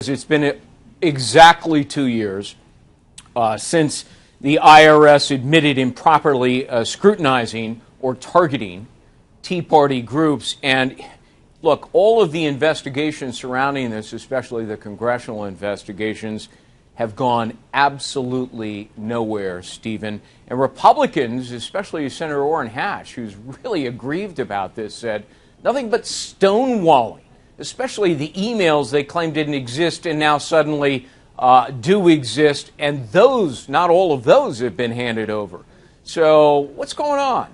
It's been exactly 2 years since the IRS admitted improperly scrutinizing or targeting Tea Party groups. And look, all of the investigations surrounding this, especially the congressional investigations, have gone absolutely nowhere, Stephen. And Republicans, especially Senator Orrin Hatch, who's really aggrieved about this, said nothing but stonewalling, especially the emails they claimed didn't exist and now suddenly do exist. And those, not all of those, have been handed over. So what's going on?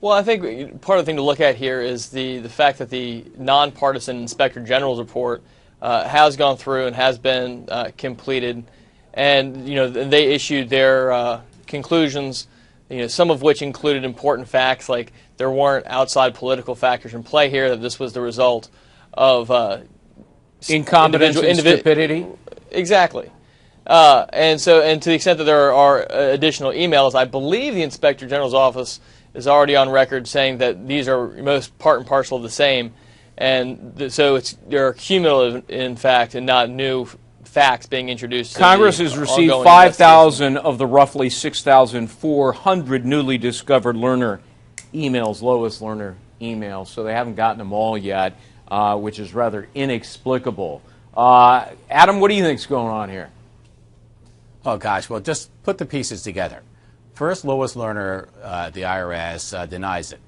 Well, I think part of the thing to look at here is the fact that the nonpartisan Inspector General's report has gone through and has been completed, and they issued their conclusions, some of which included important facts like there weren't outside political factors in play here, that this was the result of incompetence and stupidity. Exactly. And to the extent that there are additional emails, I believe the Inspector General's office is already on record saying that these are most part and parcel of the same, and so they're cumulative, in fact, and not new facts being introduced. Congress has received 5,000 of the roughly 6,400 newly discovered Lois Lerner emails, so they haven't gotten them all yet, which is rather inexplicable. Adam, what do you think's going on here? Oh, gosh, well, just put the pieces together. First, Lois Lerner, the IRS, denies it.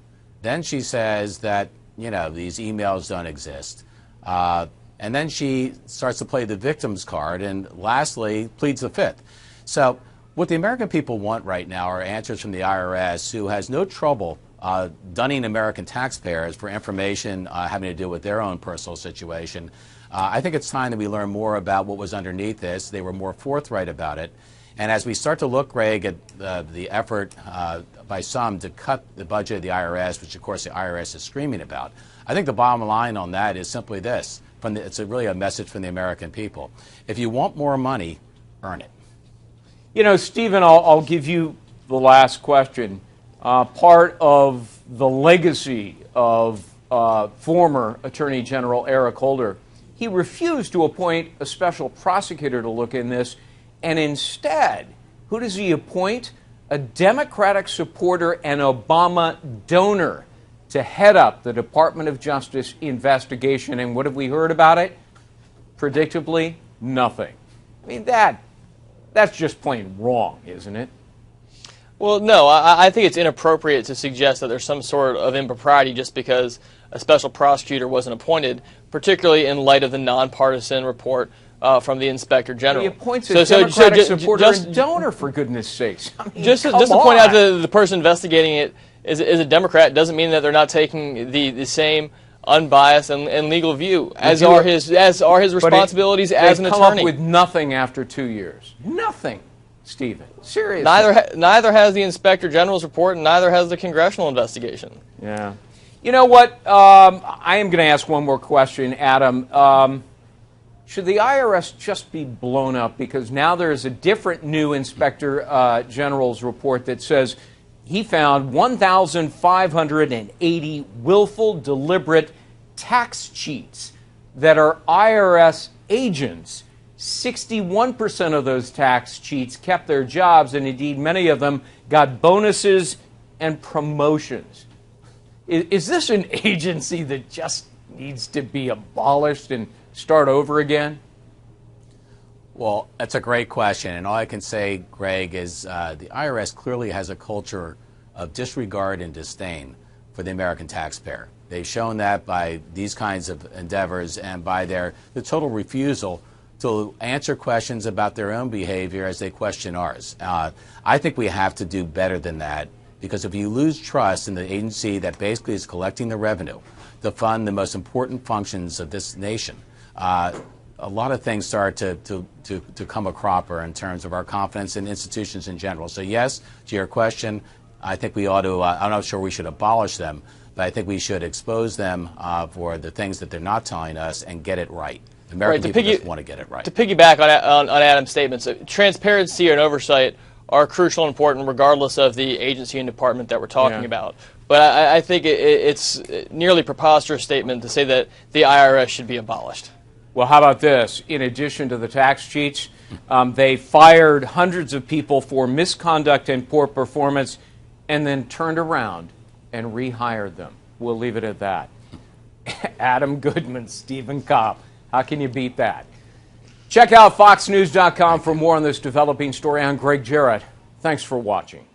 Then she says that, these emails don't exist. And then she starts to play the victim's card and lastly pleads the fifth. So what the American people want right now are answers from the IRS, who has no trouble dunning American taxpayers for information having to do with their own personal situation. I think it's time that we learn more about what was underneath this. They were more forthright about it. And as we start to look, Greg, at the effort by some to cut the budget of the IRS, which of course the IRS is screaming about, I think the bottom line on that is simply this. It's really a message from the American people. If you want more money, earn it. Stephen, I'll give you the last question. Part of the legacy of former Attorney General Eric Holder, he refused to appoint a special prosecutor to look in this. And instead, who does he appoint? A Democratic supporter and Obama donor to head up the Department of Justice investigation. And what have we heard about it? Predictably, nothing. I mean, that's just plain wrong, isn't it? Well, no, I think it's inappropriate to suggest that there's some sort of impropriety just because a special prosecutor wasn't appointed, particularly in light of the nonpartisan report from the Inspector General. He appoints a Democratic supporter and donor, for goodness sakes. I mean, just to point out that the person investigating it is a Democrat doesn't mean that they're not taking the same unbiased and legal view, as are his responsibilities as an attorney. They've come up with nothing after 2 years. Nothing, Stephen. Seriously. Neither has the Inspector General's report, and neither has the congressional investigation. Yeah. You know what? I am going to ask one more question, Adam. Should the IRS just be blown up? Because now there's a different new Inspector General's report that says he found 1,580 willful, deliberate tax cheats that are IRS agents. 61% of those tax cheats kept their jobs, and indeed many of them got bonuses and promotions. Is this an agency that just needs to be abolished and start over again? Well, that's a great question, and all I can say, Greg, is the IRS clearly has a culture of disregard and disdain for the American taxpayer. They've shown that by these kinds of endeavors and by the total refusal to answer questions about their own behavior as they question ours. I think we have to do better than that, because if you lose trust in the agency that basically is collecting the revenue to fund the most important functions of this nation, a lot of things start to come a cropper in terms of our confidence in institutions in general. So yes, to your question, I think we ought to, I'm not sure we should abolish them, but I think we should expose them for the things that they're not telling us and get it right. The American people just want to get it right. To piggyback on Adam's statements, transparency and oversight are crucial and important regardless of the agency and department that we're talking about. But I think it's nearly preposterous statement to say that the IRS should be abolished. Well, how about this? In addition to the tax cheats, they fired hundreds of people for misconduct and poor performance and then turned around and rehired them. We'll leave it at that. Adam Goodman, Stephen Cobb. How can you beat that? Check out foxnews.com for more on this developing story. I'm Greg Jarrett. Thanks for watching.